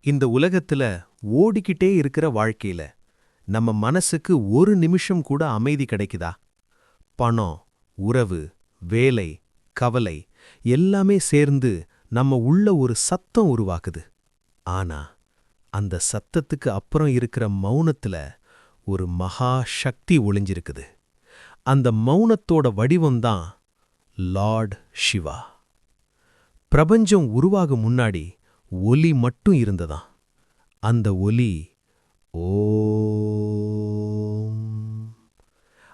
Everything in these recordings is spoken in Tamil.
இந்த உலகத்துல ஓடிக்கிட்டே இருக்கிற வாழ்க்கையில நம்ம மனசுக்கு ஒரு நிமிஷம் கூட அமைதி கிடைக்குதா? பணம், உறவு, வேலை, கவலை எல்லாமே சேர்ந்து நம்ம உள்ள ஒரு சத்தம் உருவாக்குது. ஆனா அந்த சத்தத்துக்கு அப்புறம் இருக்கிற மௌனத்துல ஒரு மகா சக்தி ஒளிஞ்சிருக்குது. அந்த மௌனத்தோட வடிவம்தான் லார்ட் சிவா. பிரபஞ்சம் உருவாக முன்னாடி ஒலி மட்டும் இருந்ததாம். அந்த ஒலி ஓம்.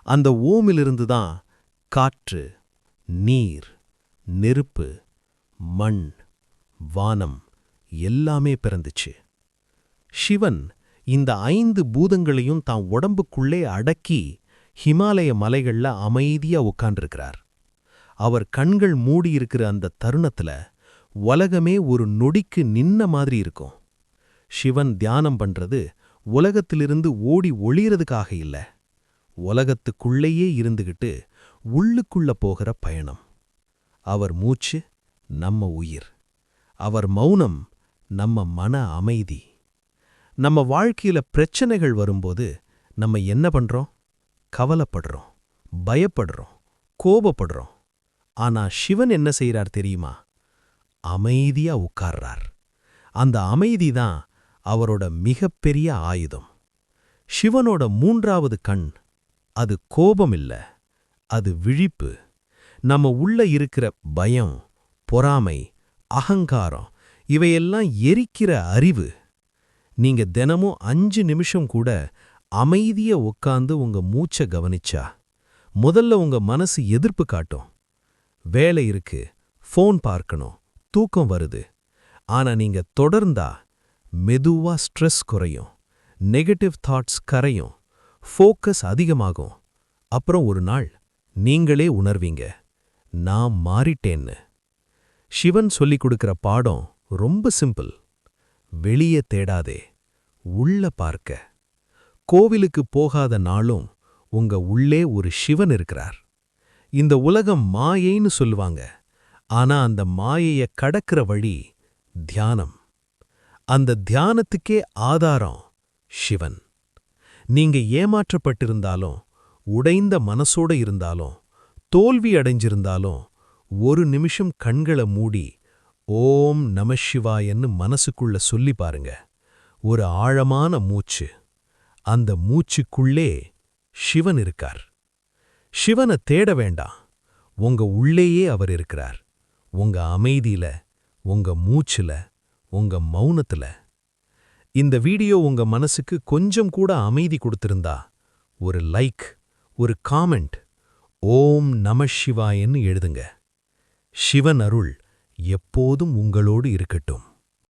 அந்த ஓமிலிருந்து தான் காற்று, நீர், நெருப்பு, மண், வானம் எல்லாமே பிறந்துச்சு. சிவன் இந்த 5 பூதங்களையும் தான் உடம்புக்குள்ளே அடக்கி ஹிமாலய மலைகள்ல அமைதியா உட்கார்ந்திருக்கிறார். அவர் கண்கள் மூடியிருக்கிற அந்த தருணத்துல உலகமே ஒரு நொடிக்கு நின்ன மாதிரி இருக்கும். சிவன் தியானம் பண்றது உலகத்திலிருந்து ஓடி ஒளியறதுக்காக இல்ல, உலகத்துக்குள்ளேயே இருந்துகிட்டு உள்ளுக்குள்ள போகிற பயணம். அவர் மூச்சு நம்ம உயிர், அவர் மௌனம் நம்ம மன அமைதி. நம்ம வாழ்க்கையில பிரச்சனைகள் வரும்போது நம்ம என்ன பண்றோம்? கவலைப்படுறோம், பயப்படுறோம், கோபப்படுறோம். ஆனா சிவன் என்ன செய்றார் தெரியுமா? அமைதியா உட்கார்றார். அந்த அமைதிதான் அவரோட மிகப்பெரிய ஆயுதம். சிவனோட 3வது கண், அது கோபம் இல்ல, அது விழிப்பு. நம்ம உள்ள இருக்கிற பயம், பொறாமை, அகங்காரம் இவையெல்லாம் எரிக்கிற அறிவு. நீங்க தினமும் 5 நிமிஷம் கூட அமைதியா உட்கார்ந்து உங்க மூச்சை கவனிச்சா, முதல்ல உங்க மனசு எதிர்ப்பு காட்டும். வேலை இருக்கு, ஃபோன் பார்க்கணும், தூக்கம் வருது. ஆனா நீங்க தொடர்ந்தா மெதுவா ஸ்ட்ரெஸ் குறையும், நெகட்டிவ் தாட்ஸ் கரையும், ஃபோக்கஸ் அதிகமாகும். அப்புறம் ஒரு நாள் நீங்களே உணர்வீங்க, நான் மாறிட்டேன்னு. சிவன் சொல்லிக் கொடுக்கிற பாடம் ரொம்ப சிம்பிள். வெளியே தேடாதே, உள்ள பார்க்க. கோவிலுக்கு போகாத நாளும் உங்க உள்ளே ஒரு சிவன் இருக்கிறார். இந்த உலகம் மாயைன்னு சொல்லுவாங்க, ஆனா அந்த மாயைய கடக்கிற வழி தியானம். அந்த தியானத்துக்கே ஆதாரம் சிவன். நீங்க ஏமாற்றப்பட்டிருந்தாலும், உடைந்த மனசோட இருந்தாலும், தோல்வி அடைஞ்சிருந்தாலும், ஒரு நிமிஷம் கண்களை மூடி ஓம் நம சிவாயன்னு மனசுக்குள்ள சொல்லி பாருங்க. ஒரு ஆழமான மூச்சு. அந்த மூச்சுக்குள்ளே சிவன் இருக்கார். சிவனை தேட வேண்டாம், உங்க உள்ளேயே அவர் இருக்கிறார். உங்க அமைதியில, உங்க மூச்சுல, உங்க மௌனத்துல. இந்த வீடியோ உங்க மனசுக்கு கொஞ்சம் கூட அமைதி கொடுத்திருந்தா ஒரு லைக், ஒரு காமெண்ட், ஓம் நம சிவாயன்னு எழுதுங்க. சிவன் அருள் எப்போதும் உங்களோடு இருக்கட்டும்.